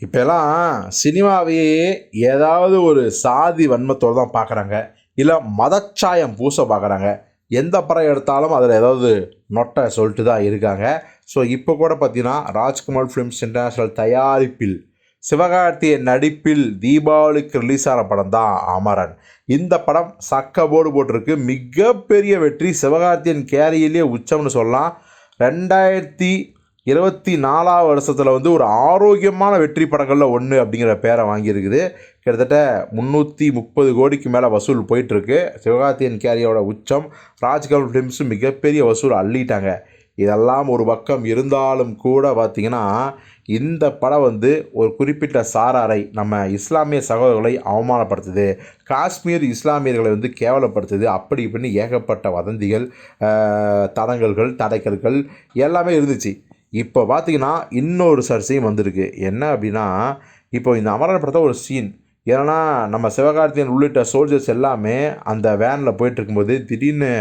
இப்போலாம் சினிமாவையே ஏதாவது ஒரு சாதி வன்மத்தோடு தான் பார்க்குறாங்க. இல்லை மதச்சாயம் பூச பார்க்குறாங்க. எந்த படம் எடுத்தாலும் அதில் ஏதாவது நொட்டை சொல்லிட்டு தான் இருக்காங்க. ஸோ இப்போ கூட பார்த்தீங்கன்னா ராஜ்குமார் ஃபிலிம்ஸ் இன்டர்நேஷ்னல் தயாரிப்பில் சிவகார்த்திகேயன் நடிப்பில் தீபாவளிக்கு ரிலீஸ் ஆன படம் தான் அமரன். இந்த படம் சக்க போர்டு போட்டிருக்கு. மிகப்பெரிய வெற்றி. சிவகார்த்திகேயன் கேரியர்லேயே உச்சம்னு சொல்லலாம். 2024 வருஷத்தில் வந்து ஒரு ஆரோக்கியமான வெற்றி படங்களில் ஒன்று அப்படிங்கிற பேரை வாங்கியிருக்குது. கிட்டத்தட்ட 330 கோடிக்கு மேலே வசூல் போயிட்டுருக்கு. சிவகார்த்திகேயன் கேரியோட உச்சம். ராஜ்கமல் ஃபிலிம்ஸும் மிகப்பெரிய வசூல் அள்ளிட்டாங்க. இதெல்லாம் ஒரு பக்கம் இருந்தாலும் கூட பார்த்திங்கன்னா இந்த படம் வந்து ஒரு குறிப்பிட்ட சாராரை, நம்ம இஸ்லாமிய சகோதரர்களை அவமானப்படுத்துது, காஷ்மீர் இஸ்லாமியர்களை வந்து கேவலப்படுத்துது, அப்படி இப்படின்னு ஏகப்பட்ட வதந்திகள், தடங்கல்கள், தடைக்கல்கள் எல்லாமே இருந்துச்சு. இப்போ பார்த்திங்கன்னா இன்னொரு சர்ச்சையும் வந்திருக்கு. என்ன அப்படின்னா, இப்போ இந்த அமரன் படத்தை ஒரு சீன், ஏன்னா நம்ம சிவகார்த்திகேயன் உள்ளிட்ட சோல்ஜர்ஸ் எல்லாமே அந்த வேனில் போயிட்டுருக்கும்போது திடீர்னு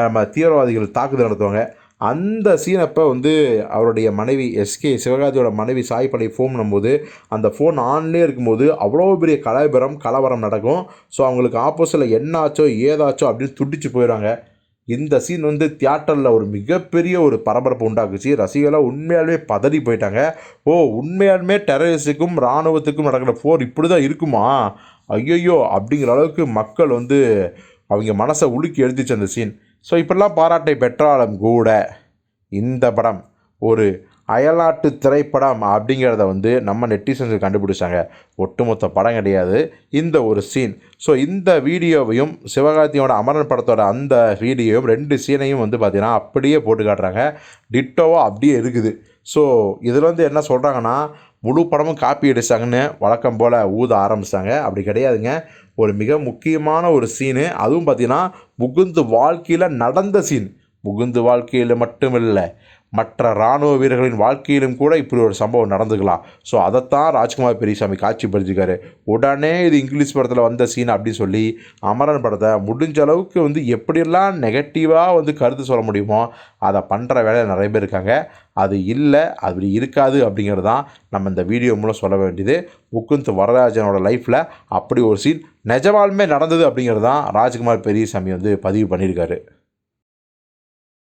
நம்ம தீவிரவாதிகள் தாக்குதல் நடத்துவாங்க. அந்த சீனப்போ வந்து அவருடைய மனைவி எஸ்கே சிவகார்த்தியோட மனைவி சாய் பல்லவி ஃபோன் பண்ணும்போது அந்த ஃபோன் ஆன்லேயே இருக்கும்போது அவ்வளோ பெரிய கலவரம் நடக்கும். ஸோ அவங்களுக்கு ஆப்போசிட்டில் என்ன ஆச்சோ ஏதாச்சோ அப்படின்னு துடிச்சு போயிடுவாங்க. இந்த சீன் வந்து தியேட்டரில் ஒரு மிகப்பெரிய ஒரு பரபரப்பு உண்டாக்குச்சு. ரசிகர்களாக உண்மையாலுமே பதறி போயிட்டாங்க. ஓ, உண்மையாலுமே டெரரிஸ்ட்டுக்கும் இராணுவத்துக்கும் நடக்கிற போர் இப்படி தான் இருக்குமா, ஐயையோ அப்படிங்கிற அளவுக்கு மக்கள் வந்து அவங்க மனசை உலுக்கி எழுதிச்சு அந்த சீன். ஸோ இப்படிலாம் பாராட்டை பெற்றாலும் கூட இந்த படம் ஒரு அயல்நாட்டு திரைப்படம் அப்படிங்கிறத வந்து நம்ம நெட்டிசன்ஸ் கண்டுபிடிச்சாங்க. ஒட்டுமொத்த படம் கிடையாது, இந்த ஒரு சீன். ஸோ இந்த வீடியோவையும் சிவகார்த்தியோட அமரன் படத்தோட அந்த வீடியோவும் 2 சீனையும் வந்து பார்த்திங்கன்னா அப்படியே போட்டு காட்டுறாங்க. டிட்டோவாக அப்படியே இருக்குது. ஸோ இதில் வந்து என்ன சொல்கிறாங்கன்னா, முழு படமும் காப்பி அடிச்சாங்கன்னு வழக்கம் போல் ஊத ஆரம்பித்தாங்க. அப்படி கிடையாதுங்க. ஒரு மிக முக்கியமான ஒரு சீனு, அதுவும் பார்த்திங்கன்னா முகுந்து வாழ்க்கையில் நடந்த சீன். முகுந்து வாழ்க்கையில் மட்டுமில்லை, மற்ற இராணுவ வீரர்களின் வாழ்க்கையிலும் கூட இப்படி ஒரு சம்பவம் நடந்துக்கலாம். ஸோ அதைத்தான் ராஜ்குமார் பெரியசாமி காட்சிப்படுத்திருக்காரு. உடனே இது இங்கிலீஷ் படத்தில் வந்த சீன் அப்படின்னு சொல்லி அமரன் படத்தை முடிஞ்ச அளவுக்கு வந்து எப்படியெல்லாம் நெகட்டிவாக வந்து கருத்து சொல்ல முடியுமோ அதை பண்ணுற வேலையில் நிறைய பேர் இருக்காங்க. அது இல்லை, அப்படி இருக்காது அப்படிங்கிறது தான் நம்ம இந்த வீடியோ மூலம் சொல்ல வேண்டியது. முகுந்த் வரதராஜனோட லைஃப்பில் அப்படி ஒரு சீன் நிஜமாலுமே நடந்தது அப்படிங்கிறது தான் ராஜ்குமார் பெரியசாமி வந்து பதிவு பண்ணியிருக்காரு.